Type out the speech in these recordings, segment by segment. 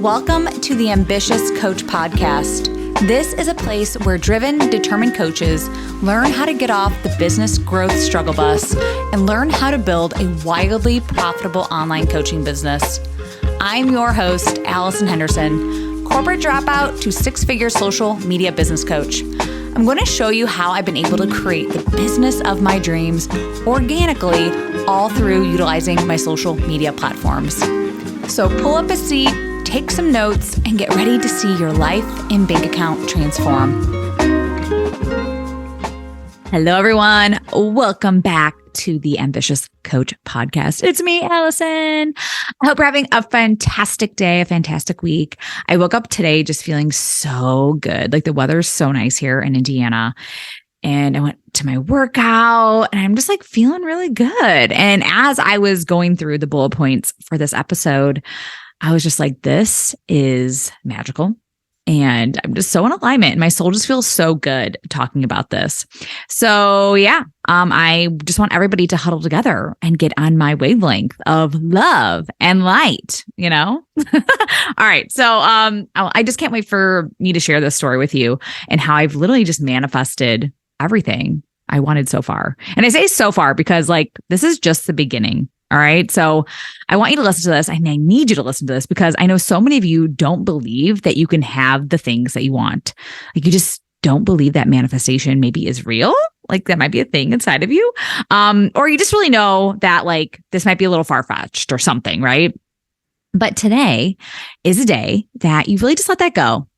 Welcome to the Ambitious Coach Podcast. This is a place where driven, determined coaches learn how to get off the business growth struggle bus and learn how to build a wildly profitable online coaching business. I'm your host, Allison Henderson, corporate dropout to six-figure social media business coach. I'm going to show you how I've been able to create the business of my dreams organically, all through utilizing my social media platforms. So pull up a seat, take some notes, and get ready to see your life and bank account transform. Hello, everyone. Welcome back to the Ambitious Coach Podcast. It's me, Allison. I hope you're having a fantastic day, a fantastic week. I woke up today just feeling so good. Like the weather's so nice here in Indiana. And I went to my workout and I'm just like feeling really good. And as I was going through the bullet points for this episode, I was just like, this is magical. And I'm just so in alignment. And my soul just feels so good talking about this. So yeah, I just want everybody to huddle together and get on my wavelength of love and light, you know? All right. So I just can't wait for me to share this story with you and how I've literally just manifested everything I wanted so far. And I say so far because like, this is just the beginning. All right. So I want you to listen to this and I need you to listen to this because I know so many of you don't believe that you can have the things that you want. Like you just don't believe that manifestation maybe is real. Like that might be a thing inside of you. Or you just really know that like this might be a little far-fetched or something, right? But today is a day that you really just let that go.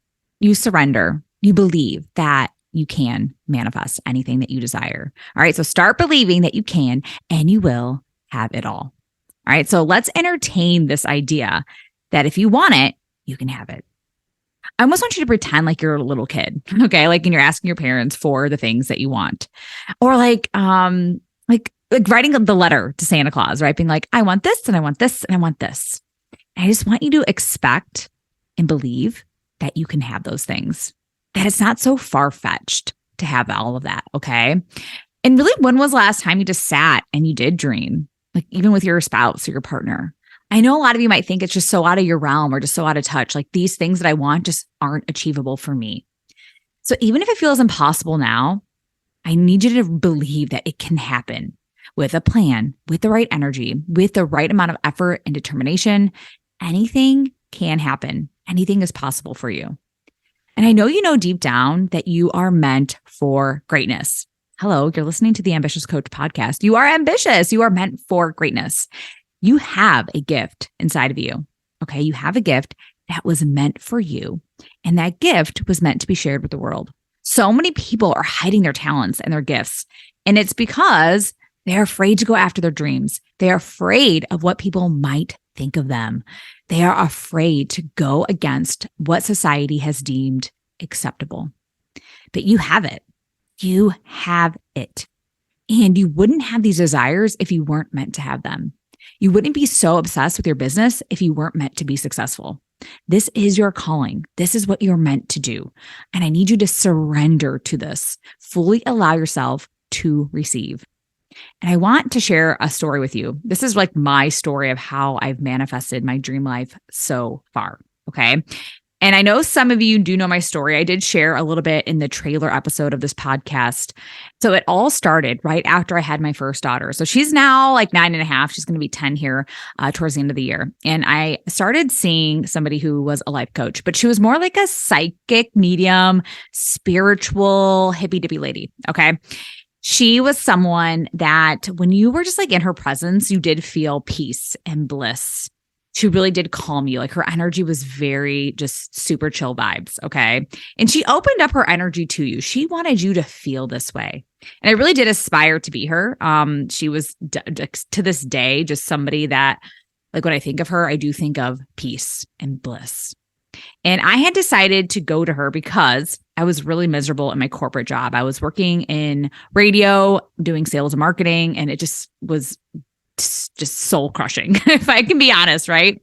You surrender. You believe that you can manifest anything that you desire. All right. So start believing that you can and you will have it all. All right. So let's entertain this idea that if you want it, you can have it. I almost want you to pretend like you're a little kid. Okay. Like, and you're asking your parents for the things that you want, or like writing the letter to Santa Claus, right? Being like, I want this and I want this and I want this. And I just want you to expect and believe that you can have those things, that it's not so far-fetched to have all of that. Okay. And really, when was the last time you just sat and you did dream? Like even with your spouse or your partner. I know a lot of you might think it's just so out of your realm or just so out of touch. Like these things that I want just aren't achievable for me. So even if it feels impossible now, I need you to believe that it can happen with a plan, with the right energy, with the right amount of effort and determination. Anything can happen. Anything is possible for you. And I know you know deep down that you are meant for greatness. Hello, you're listening to the Ambitious Coach Podcast. You are ambitious. You are meant for greatness. You have a gift inside of you. Okay. You have a gift that was meant for you. And that gift was meant to be shared with the world. So many people are hiding their talents and their gifts. And it's because they're afraid to go after their dreams. They're afraid of what people might think of them. They are afraid to go against what society has deemed acceptable. But you have it. You have it. And you wouldn't have these desires if you weren't meant to have them. You wouldn't be so obsessed with your business if you weren't meant to be successful. This is your calling. This is what you're meant to do. And I need you to surrender to this. Fully allow yourself to receive. And I want to share a story with you. This is like my story of how I've manifested my dream life so far. Okay. And I know some of you do know my story. I did share a little bit in the trailer episode of this podcast. So it all started right after I had my first daughter. So she's now like 9.5. She's going to be 10 here towards the end of the year. And I started seeing somebody who was a life coach, but she was more like a psychic medium, spiritual, hippy dippy lady. Okay. She was someone that when you were just like in her presence, you did feel peace and bliss. She really did calm you. Like her energy was very just super chill vibes. Okay. And she opened up her energy to you. She wanted you to feel this way. And I really did aspire to be her. She was to this day, just somebody that like when I think of her, I do think of peace and bliss. And I had decided to go to her because I was really miserable in my corporate job. I was working in radio, doing sales and marketing, and it just was just soul crushing, if I can be honest, right?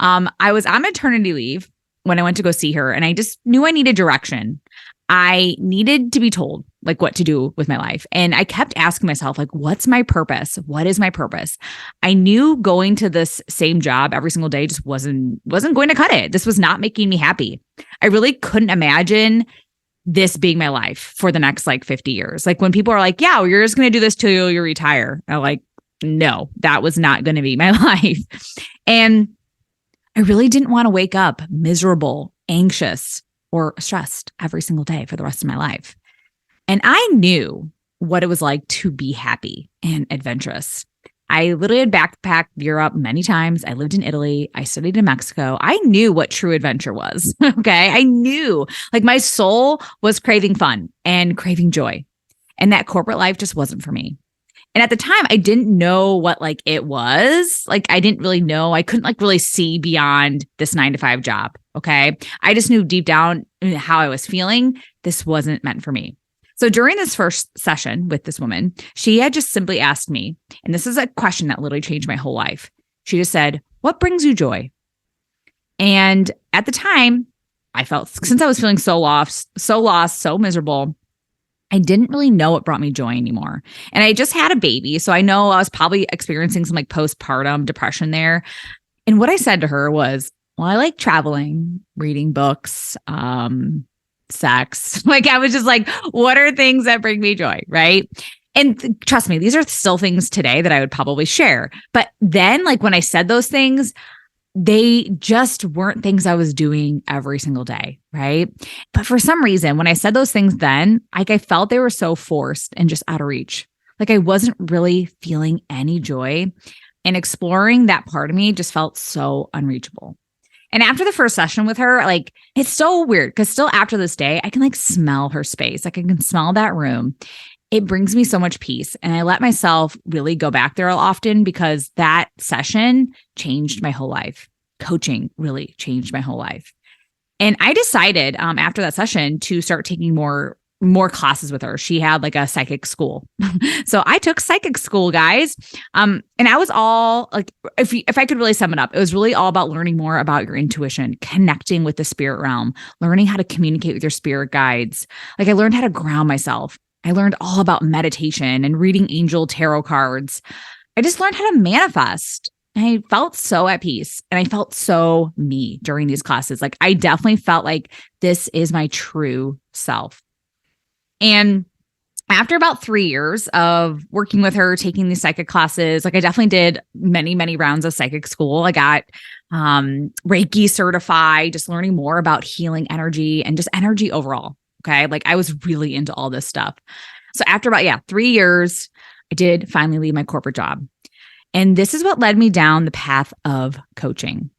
I was on maternity leave when I went to go see her, and I just knew I needed direction. I needed to be told like what to do with my life. And I kept asking myself, like, what's my purpose? What is my purpose? I knew going to this same job every single day just wasn't going to cut it. This was not making me happy. I really couldn't imagine this being my life for the next like 50 years. Like when people are like, yeah, well, you're just going to do this till you retire. I'm like, no, that was not going to be my life. And I really didn't want to wake up miserable, anxious, or stressed every single day for the rest of my life. And I knew what it was like to be happy and adventurous. I literally had backpacked Europe many times. I lived in Italy. I studied in Mexico. I knew what true adventure was. Okay. I knew like my soul was craving fun and craving joy. And that corporate life just wasn't for me. And at the time, I didn't know what like it was. Like I didn't really know. I couldn't like really see beyond this 9-to-5 job. Okay. I just knew deep down how I was feeling. This wasn't meant for me. So during this first session with this woman, she had just simply asked me, and this is a question that literally changed my whole life. She just said, what brings you joy? And at the time, I felt, since I was feeling so lost, so miserable, I didn't really know what brought me joy anymore. And I just had a baby. So I know I was probably experiencing some like postpartum depression there. And what I said to her was, well, I like traveling, reading books, sex. Like I was just like, what are things that bring me joy? Right. And trust me, these are still things today that I would probably share. But then like when I said those things, they just weren't things I was doing every single day. Right. But for some reason, when I said those things then, like I felt they were so forced and just out of reach. Like I wasn't really feeling any joy, and exploring that part of me just felt so unreachable. And after the first session with her, like it's so weird because still after this day, I can like smell her space. Like I can smell that room. It brings me so much peace. And I let myself really go back there often because that session changed my whole life. Coaching really changed my whole life. And I decided after that session to start taking more classes with her. She had like a psychic school. So I took psychic school, guys. And I was all like, if I could really sum it up, it was really all about learning more about your intuition, connecting with the spirit realm, learning how to communicate with your spirit guides. Like I learned how to ground myself. I learned all about meditation and reading angel tarot cards. I just learned how to manifest. And I felt so at peace and I felt so me during these classes. Like I definitely felt like this is my true self. And after about 3 years of working with her, taking these psychic classes, like I definitely did many, many rounds of psychic school. I got Reiki certified, just learning more about healing energy and just energy overall. Okay. Like I was really into all this stuff. So after about, 3 years, I did finally leave my corporate job. And this is what led me down the path of coaching.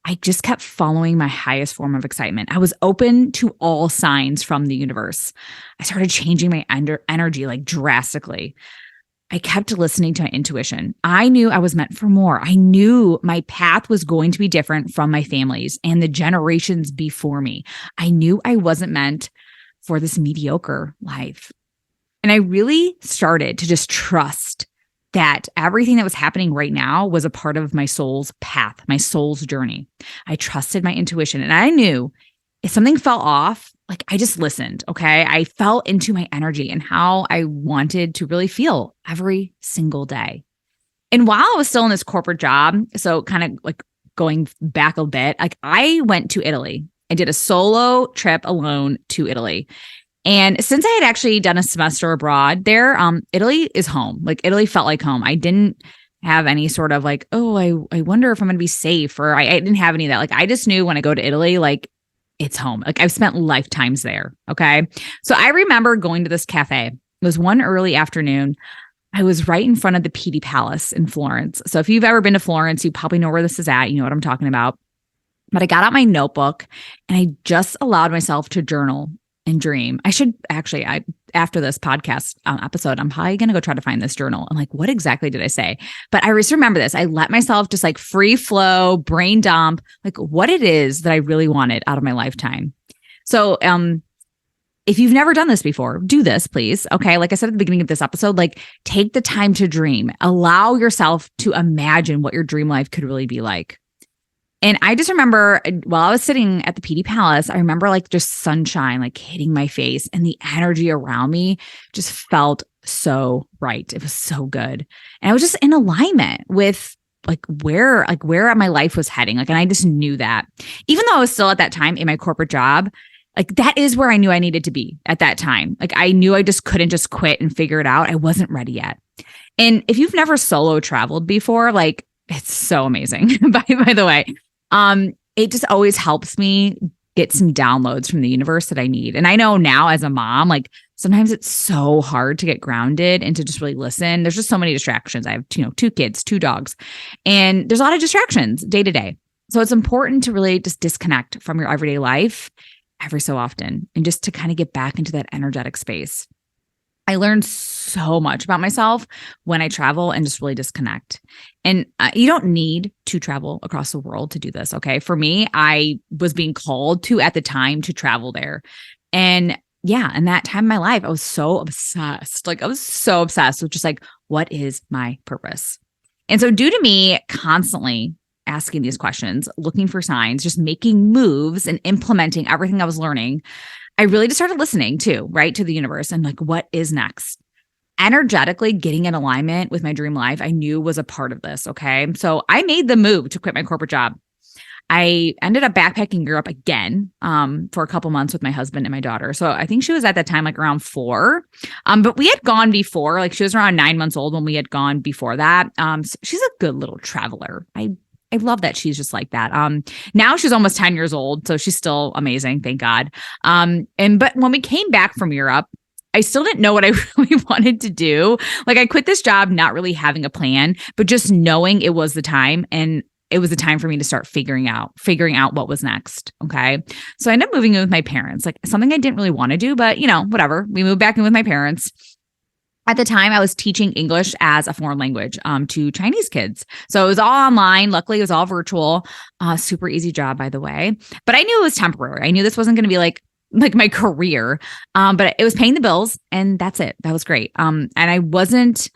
I just kept following my highest form of excitement. I was open to all signs from the universe. I started changing my energy like drastically. I kept listening to my intuition. I knew I was meant for more. I knew my path was going to be different from my family's and the generations before me. I knew I wasn't meant for this mediocre life. And I really started to just trust that everything that was happening right now was a part of my soul's path, my soul's journey. I trusted my intuition and I knew if something fell off, like I just listened, okay? I felt into my energy and how I wanted to really feel every single day. And while I was still in this corporate job, so kind of like going back a bit, like I went to Italy. I did a solo trip alone to Italy. And since I had actually done a semester abroad there, Italy is home. Like Italy felt like home. I didn't have any sort of like, oh, I wonder if I'm going to be safe, or I didn't have any of that. Like I just knew when I go to Italy, like it's home. Like I've spent lifetimes there. Okay. So I remember going to this cafe. It was one early afternoon. I was right in front of the Pitti Palace in Florence. So if you've ever been to Florence, you probably know where this is at. You know what I'm talking about. But I got out my notebook and I just allowed myself to journal and dream. I should actually, after this podcast episode, I'm probably going to go try to find this journal. I'm like, what exactly did I say? But I just remember this. I let myself just like free flow, brain dump, like what it is that I really wanted out of my lifetime. So, if you've never done this before, do this, please. Okay. Like I said at the beginning of this episode, like take the time to dream, allow yourself to imagine what your dream life could really be like. And I just remember while I was sitting at the PD Palace, I remember like just sunshine like hitting my face and the energy around me just felt so right. It was so good. And I was just in alignment with where my life was heading. Like, and I just knew that even though I was still at that time in my corporate job, like that is where I knew I needed to be at that time. Like I knew I just couldn't just quit and figure it out. I wasn't ready yet. And if you've never solo traveled before, like it's so amazing. by the way, it just always helps me get some downloads from the universe that I need. And I know now as a mom, like sometimes it's so hard to get grounded and to just really listen. There's just so many distractions. I have, 2 kids, 2 dogs, and there's a lot of distractions day to day. So it's important to really just disconnect from your everyday life every so often and just to kind of get back into that energetic space. I learned so much about myself when I travel and just really disconnect. And you don't need to travel across the world to do this. Okay. For me, I was being called to at the time to travel there. And yeah, in that time in my life, I was so obsessed. Like I was so obsessed with just like, what is my purpose? And so due to me constantly asking these questions, looking for signs, just making moves and implementing everything I was learning, I really just started listening too, right, to the universe and like, what is next? Energetically getting in alignment with my dream life, I knew was a part of this. Okay. So I made the move to quit my corporate job. I ended up backpacking Europe again for a couple months with my husband and my daughter. So I think she was at that time like around 4. But we had gone before, like she was around 9 months old when we had gone before that. So she's a good little traveler. I love that she's just like that. Now she's almost 10 years old, so she's still amazing, thank God. But when we came back from Europe, I still didn't know what I really wanted to do. Like I quit this job, not really having a plan, but just knowing it was the time, and it was the time for me to start figuring out what was next. Okay. So I ended up moving in with my parents, like something I didn't really want to do, but whatever. We moved back in with my parents. At the time, I was teaching English as a foreign language to Chinese kids. So it was all online. Luckily, it was all virtual. Super easy job, by the way. But I knew it was temporary. I knew this wasn't going to be like my career, but it was paying the bills, and that's it. That was great. And I wasn't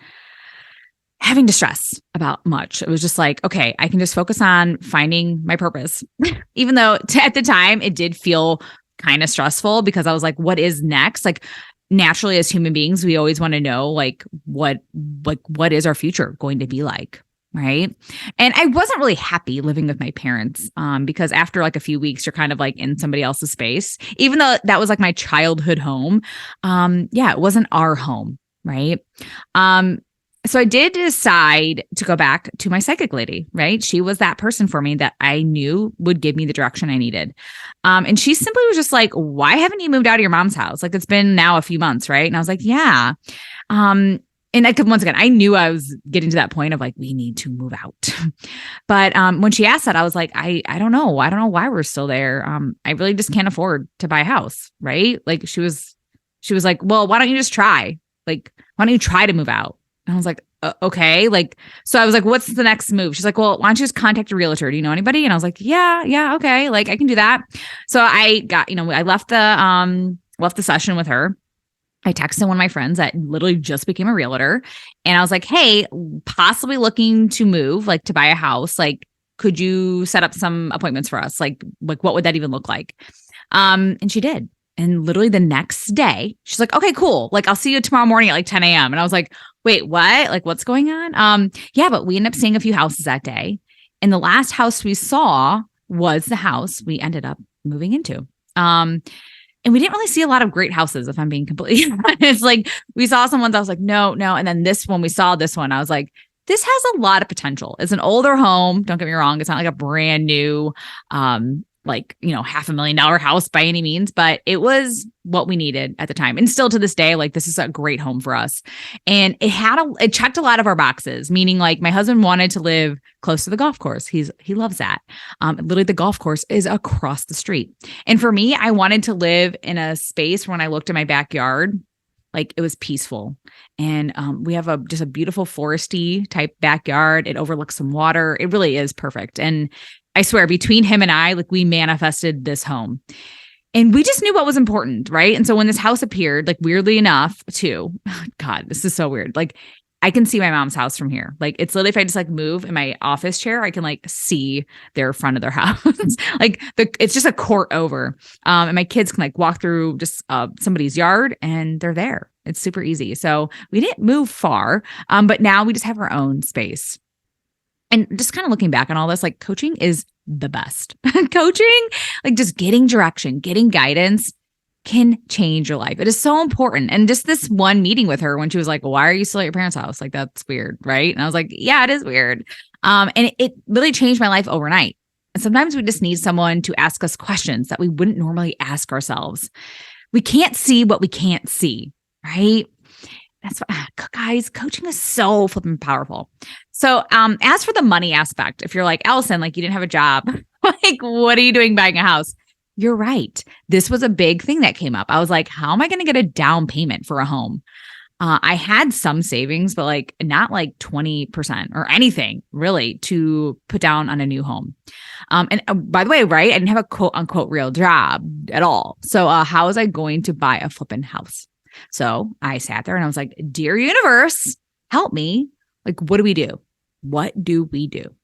having to stress about much. It was just like, okay, I can just focus on finding my purpose, even though at the time it did feel kind of stressful because I was like, what is next? Like, naturally, as human beings, we always want to know what is our future going to be like, right? And I wasn't really happy living with my parents because after like a few weeks, you're kind of like in somebody else's space, even though that was like my childhood home. It wasn't our home, right? So I did decide to go back to my psychic lady, right? She was that person for me that I knew would give me the direction I needed. And she simply was just like, why haven't you moved out of your mom's house? Like it's been now a few months, right? And I was like, yeah. And once again, I knew I was getting to that point of like, we need to move out. But when she asked that, I was like, I don't know. I don't know why we're still there. I really just can't afford to buy a house, right? Like she was like, well, why don't you just try? Like, why don't you try to move out? And I was like, okay. Like, so I was like, what's the next move? She's like, well, why don't you just contact a realtor? Do you know anybody? And I was like, yeah. Okay. Like I can do that. So I got, I left the session with her. I texted one of my friends that literally just became a realtor. And I was like, hey, possibly looking to move, like to buy a house. Like, could you set up some appointments for us? Like what would that even look like? And she did. And literally the next day, she's like, okay, cool. Like, I'll see you tomorrow morning at like 10 a.m. And I was like, wait, what? Like, what's going on? Yeah, but we ended up seeing a few houses that day. And the last house we saw was the house we ended up moving into. And we didn't really see a lot of great houses, if I'm being completely honest. Like, we saw some ones I was like, no. And then we saw this one, I was like, this has a lot of potential. It's an older home. Don't get me wrong. It's not like a brand new, $500,000 house by any means, but it was what we needed at the time. And still to this day, like this is a great home for us. And it checked a lot of our boxes, meaning like my husband wanted to live close to the golf course. He loves that. Literally the golf course is across the street. And for me, I wanted to live in a space when I looked at my backyard, like it was peaceful. And we have just a beautiful foresty type backyard. It overlooks some water. It really is perfect. And I swear between him and I, like we manifested this home and we just knew what was important. Right. And so when this house appeared, like weirdly enough too, God, this is so weird. Like I can see my mom's house from here. Like it's literally if I just like move in my office chair, I can like see their front of their house. Like it's just a court over. And my kids can like walk through just somebody's yard and they're there. It's super easy. So we didn't move far, but now we just have our own space. And just kind of looking back on all this, like coaching is the best. Coaching, like just getting direction, getting guidance can change your life. It is so important. And just this one meeting with her when she was like, why are you still at your parents' house? Like, that's weird. Right. And I was like, yeah, it is weird. And it really changed my life overnight. And sometimes we just need someone to ask us questions that we wouldn't normally ask ourselves. We can't see what we can't see. Right. That's what, guys, coaching is so flipping powerful. So as for the money aspect, if you're like, Allison, like you didn't have a job, like, what are you doing buying a house? You're right. This was a big thing that came up. I was like, how am I going to get a down payment for a home? I had some savings, but like not like 20% or anything really to put down on a new home. And by the way, right, I didn't have a quote unquote real job at all. So how was I going to buy a flipping house? So I sat there and I was like, dear universe, help me. Like, what do we do? What do we do?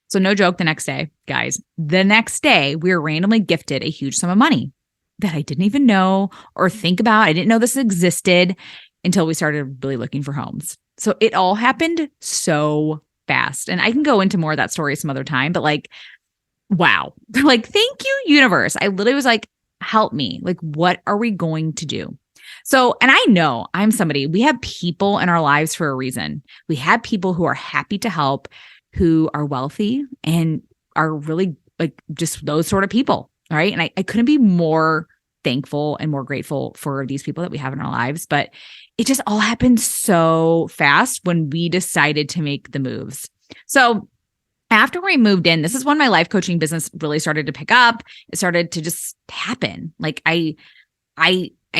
So no joke, the next day, guys, the next day we were randomly gifted a huge sum of money that I didn't even know or think about. I didn't know this existed until we started really looking for homes. So it all happened so fast. And I can go into more of that story some other time, but like, wow, like, thank you, universe. I literally was like, help me. Like, what are we going to do? So, and I know I'm somebody, we have people in our lives for a reason. We have people who are happy to help, who are wealthy and are really like just those sort of people. Right. And I couldn't be more thankful and more grateful for these people that we have in our lives, but it just all happened so fast when we decided to make the moves. So after we moved in, this is when my life coaching business really started to pick up. It started to just happen. Like I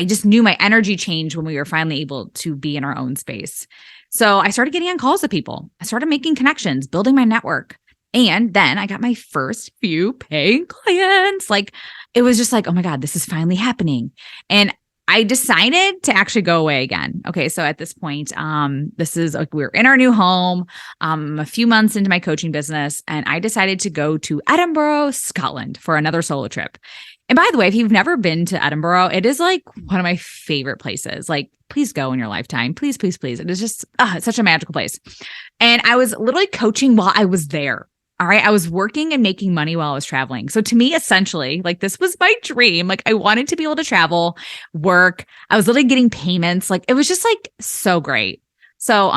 just knew my energy changed when we were finally able to be in our own space. So I started getting on calls with people. I started making connections, building my network. And then I got my first few paying clients. Like it was just like, oh my God, this is finally happening. And I decided to actually go away again. Okay. So at this point, this is like, we're in our new home, a few months into my coaching business. And I decided to go to Edinburgh, Scotland for another solo trip. And by the way, if you've never been to Edinburgh, it is like one of my favorite places. Like, please go in your lifetime. Please, please, please. It is just it's such a magical place. And I was literally coaching while I was there. All right. I was working and making money while I was traveling. So to me, essentially, like this was my dream. Like I wanted to be able to travel, work. I was literally getting payments. Like it was just like so great. So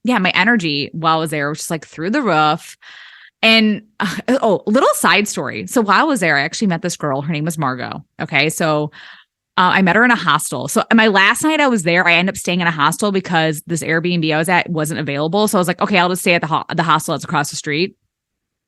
yeah, my energy while I was there was just like through the roof. And little side story. So while I was there, I actually met this girl. Her name was Margot. Okay. So I met her in a hostel. So my last night I was there, I ended up staying in a hostel because this Airbnb I was at wasn't available. So I was like, okay, I'll just stay at the hostel that's across the street.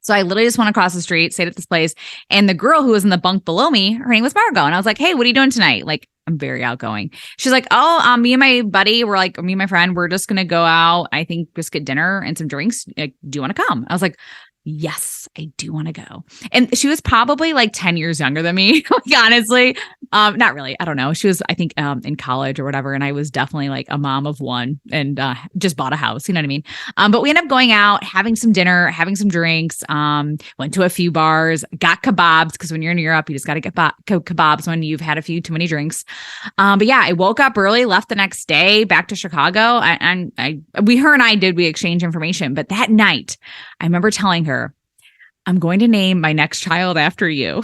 So I literally just went across the street, stayed at this place. And the girl who was in the bunk below me, her name was Margot. And I was like, hey, what are you doing tonight? Like, I'm very outgoing. She's like, oh, me and my buddy, me and my friend, we're just going to go out. I think just get dinner and some drinks. Like, do you want to come? I was like, yes, I do want to go. And she was probably like 10 years younger than me. Like, honestly, not really. I don't know. She was, I think, in college or whatever. And I was definitely like a mom of one and just bought a house. You know what I mean? But we ended up going out, having some dinner, having some drinks, went to a few bars, got kebabs. Because when you're in Europe, you just got to get kebabs when you've had a few too many drinks. But yeah, I woke up early, left the next day back to Chicago. And her and I exchanged information. But that night, I remember telling her, I'm going to name my next child after you.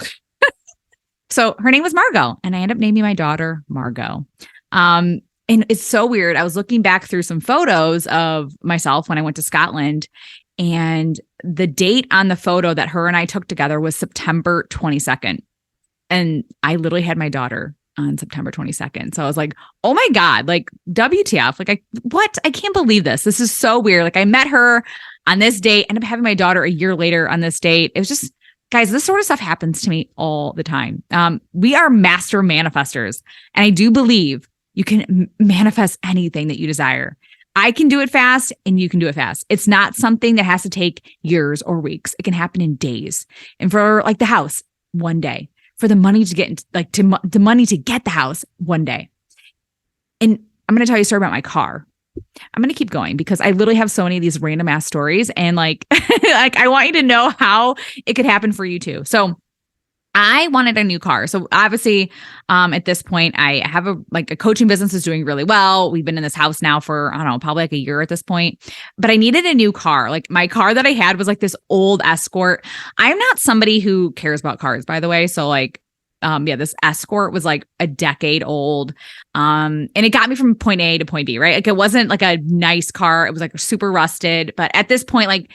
So her name was Margot, and I ended up naming my daughter Margot. And it's so weird. I was looking back through some photos of myself when I went to Scotland, and the date on the photo that her and I took together was September 22nd. And I literally had my daughter on September 22nd. So I was like, oh my God, like WTF, like what? I can't believe this. This is so weird. Like I met her on this date, ended up having my daughter a year later on this date. It was just, guys, this sort of stuff happens to me all the time. We are master manifestors. And I do believe you can manifest anything that you desire. I can do it fast and you can do it fast. It's not something that has to take years or weeks. It can happen in days. And for like the house, one day. For the money to get the money to get the house, one day. And I'm going to tell you a story about my car. I'm going to keep going because I literally have so many of these random ass stories and like, like I want you to know how it could happen for you too. So I wanted a new car. So obviously, at this point, I have a coaching business is doing really well. We've been in this house now for, I don't know, probably like a year at this point, but I needed a new car. Like my car that I had was like this old Escort. I'm not somebody who cares about cars, by the way. So like, this Escort was like a decade old. And it got me from point A to point B, right? Like it wasn't like a nice car. It was like super rusted. But at this point, like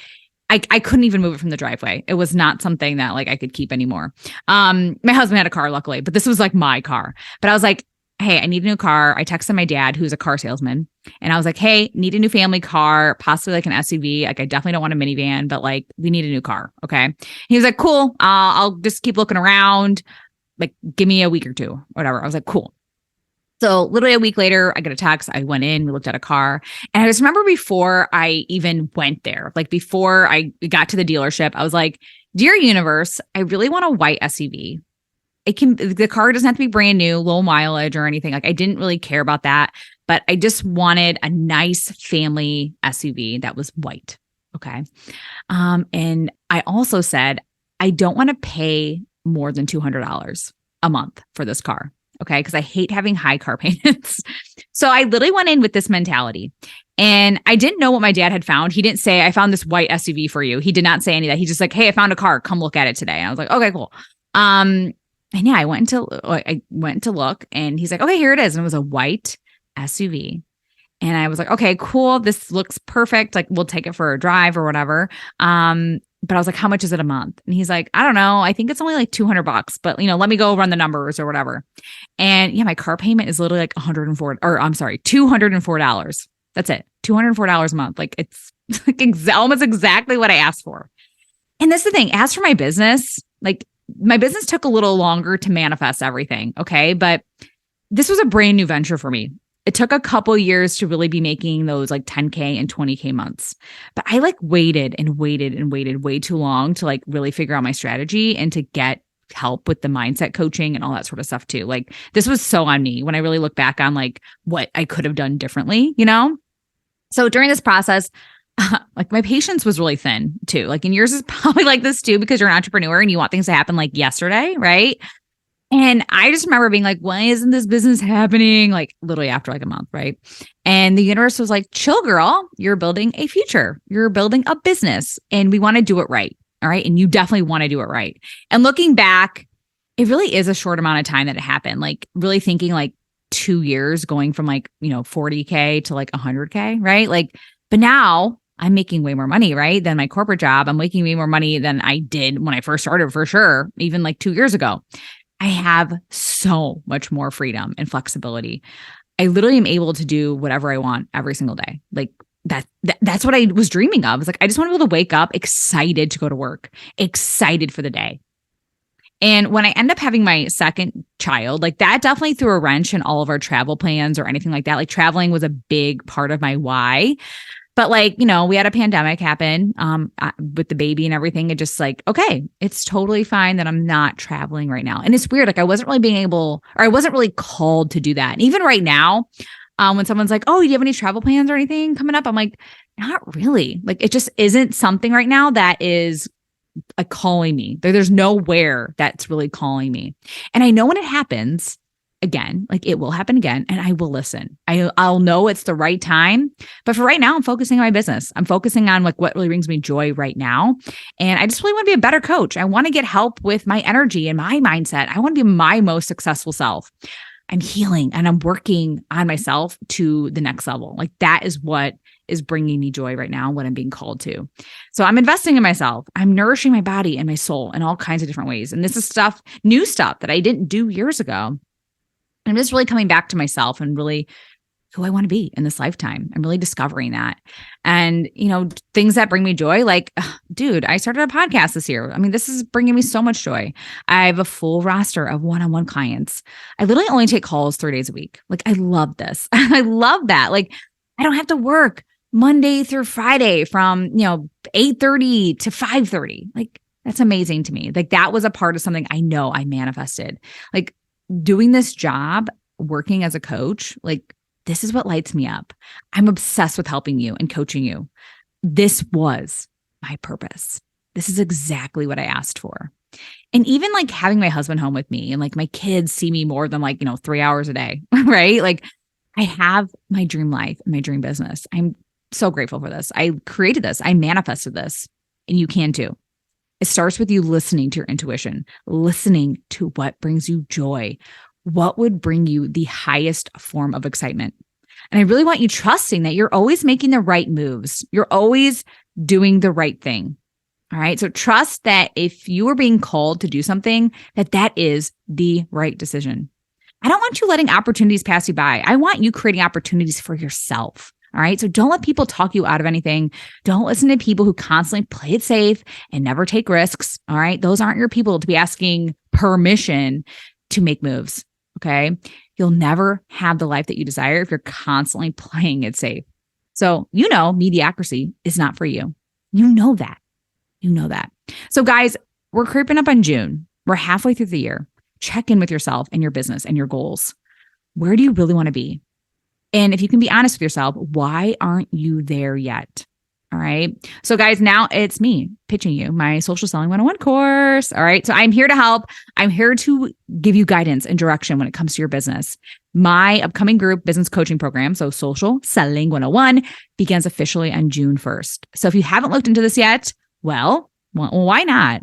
I couldn't even move it from the driveway. It was not something that like I could keep anymore. My husband had a car, luckily, but this was like my car. But I was like, hey, I need a new car. I texted my dad, who's a car salesman. And I was like, hey, need a new family car, possibly like an SUV. Like I definitely don't want a minivan, but like we need a new car. Okay. He was like, cool. I'll just keep looking around. Like, give me a week or two, whatever. I was like, cool. So literally a week later, I got a text. I went in, we looked at a car. And I just remember before I even went there, like before I got to the dealership, I was like, dear universe, I really want a white SUV. The car doesn't have to be brand new, low mileage or anything. Like I didn't really care about that, but I just wanted a nice family SUV that was white. Okay. And I also said, I don't want to pay more than $200 a month for this car. Okay. Because I hate having high car payments. So I literally went in with this mentality and I didn't know what my dad had found. He didn't say, I found this white SUV for you. He did not say any of that. He just like, hey, I found a car. Come look at it today. And I was like, okay, cool. And yeah, I went to look and he's like, okay, here it is. And it was a white SUV. And I was like, okay, cool. This looks perfect. Like we'll take it for a drive or whatever. But I was like, how much is it a month? And he's like, I don't know. I think it's only like $200, but let me go run the numbers or whatever. And yeah, my car payment is literally like $204. That's it. $204 a month. Like it's like almost exactly what I asked for. And that's the thing. As for my business, like my business took a little longer to manifest everything. Okay. But this was a brand new venture for me. It took a couple years to really be making those like 10K and 20K months. But I like waited way too long to like really figure out my strategy and to get help with the mindset coaching and all that sort of stuff too. Like this was so on me when I really look back on like what I could have done differently, So during this process, like my patience was really thin too. Like and yours is probably like this too, because you're an entrepreneur and you want things to happen like yesterday, right? And I just remember being like, why isn't this business happening? Like literally after like a month, right? And the universe was like, chill, girl, you're building a future. You're building a business and we want to do it right. All right. And you definitely want to do it right. And looking back, it really is a short amount of time that it happened. Like really thinking like 2 years going from like, 40K to like 100K, right? Like, but now I'm making way more money, right? Than my corporate job. I'm making way more money than I did when I first started for sure, even like 2 years ago. I have so much more freedom and flexibility. I literally am able to do whatever I want every single day. Like that's what I was dreaming of. It's like, I just want to be able to wake up excited to go to work, excited for the day. And when I end up having my second child, like that definitely threw a wrench in all of our travel plans or anything like that. Like traveling was a big part of my why. But like, we had a pandemic happen with the baby and everything. It just like, okay, it's totally fine that I'm not traveling right now. And it's weird. Like I wasn't really called to do that. And even right now, when someone's like, oh, do you have any travel plans or anything coming up? I'm like, not really. Like it just isn't something right now that is like calling me. There's nowhere that's really calling me. And I know when it happens, again, like it will happen again and I will listen. I'll know it's the right time. But for right now, I'm focusing on my business. I'm focusing on like what really brings me joy right now. And I just really want to be a better coach. I want to get help with my energy and my mindset. I want to be my most successful self. I'm healing and I'm working on myself to the next level. Like that is what is bringing me joy right now, what I'm being called to. So I'm investing in myself. I'm nourishing my body and my soul in all kinds of different ways. And this is new stuff that I didn't do years ago. I'm just really coming back to myself and really who I want to be in this lifetime. I'm really discovering that. And, things that bring me joy, like, dude, I started a podcast this year. I mean, this is bringing me so much joy. I have a full roster of one-on-one clients. I literally only take calls 3 days a week. Like, I love this. I love that. Like, I don't have to work Monday through Friday from, 8:30 to 5:30. Like, that's amazing to me. Like, that was a part of something I know I manifested. Like, doing this job, working as a coach, like this is what lights me up. I'm obsessed with helping you and coaching you. This was my purpose. This is exactly what I asked for. And even like having my husband home with me and like my kids see me more than 3 hours a day, right? Like I have my dream life and my dream business. I'm so grateful for this. I created this. I manifested this, and you can too. It starts with you listening to your intuition, listening to what brings you joy, what would bring you the highest form of excitement. And I really want you trusting that you're always making the right moves. You're always doing the right thing. All right. So trust that if you are being called to do something, that is the right decision. I don't want you letting opportunities pass you by. I want you creating opportunities for yourself. All right. So don't let people talk you out of anything. Don't listen to people who constantly play it safe and never take risks. All right. Those aren't your people to be asking permission to make moves. Okay. You'll never have the life that you desire if you're constantly playing it safe. So, mediocrity is not for you. You know that. So guys, we're creeping up on June. We're halfway through the year. Check in with yourself and your business and your goals. Where do you really want to be? And if you can be honest with yourself, why aren't you there yet? All right. So guys, now it's me pitching you my Social Selling 101 course. All right. So I'm here to help. I'm here to give you guidance and direction when it comes to your business. My upcoming group business coaching program, so Social Selling 101, begins officially on June 1st. So if you haven't looked into this yet, well, why not?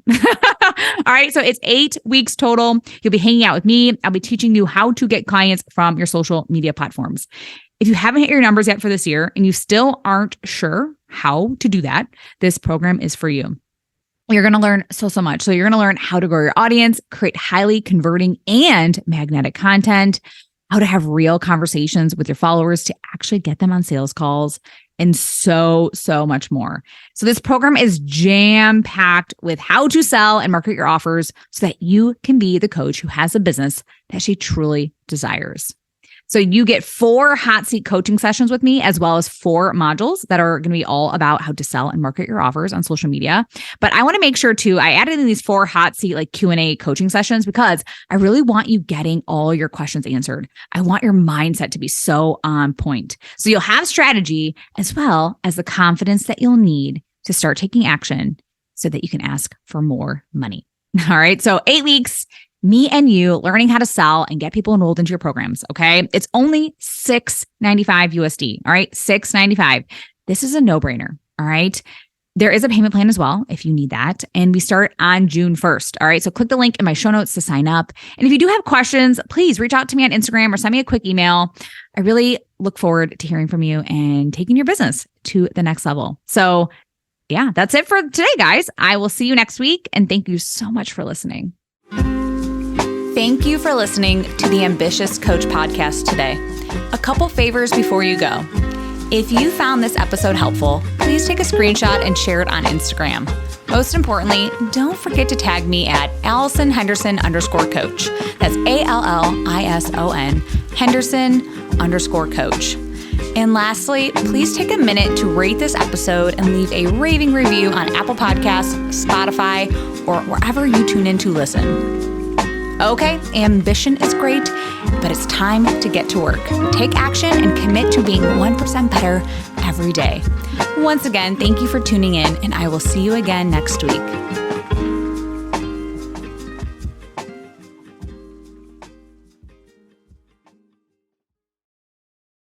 All right. So it's 8 weeks total. You'll be hanging out with me. I'll be teaching you how to get clients from your social media platforms. If you haven't hit your numbers yet for this year and you still aren't sure how to do that, this program is for you. You're going to learn so much. So you're going to learn how to grow your audience, create highly converting and magnetic content, how to have real conversations with your followers to actually get them on sales calls, and so much more. So this program is jam-packed with how to sell and market your offers so that you can be the coach who has a business that she truly desires. So you get 4 hot seat coaching sessions with me, as well as 4 modules that are going to be all about how to sell and market your offers on social media. But I want to make sure too, I added in these 4 hot seat Q&A coaching sessions because I really want you getting all your questions answered. I want your mindset to be so on point. So you'll have strategy as well as the confidence that you'll need to start taking action so that you can ask for more money. All right. So 8 weeks, me and you learning how to sell and get people enrolled into your programs. Okay. It's only $695 USD. All right. $695. This is a no-brainer. All right. There is a payment plan as well if you need that. And we start on June 1st. All right. So click the link in my show notes to sign up. And if you do have questions, please reach out to me on Instagram or send me a quick email. I really look forward to hearing from you and taking your business to the next level. So yeah, that's it for today, guys. I will see you next week. And thank you so much for listening. Thank you for listening to the Ambitious Coach podcast today. A couple favors before you go. If you found this episode helpful, please take a screenshot and share it on Instagram. Most importantly, don't forget to tag me at AllisonHenderson_coach. That's ALLISON Henderson_coach. And lastly, please take a minute to rate this episode and leave a raving review on Apple Podcasts, Spotify, or wherever you tune in to listen. Okay, ambition is great, but it's time to get to work. Take action and commit to being 1% better every day. Once again, thank you for tuning in, and I will see you again next week.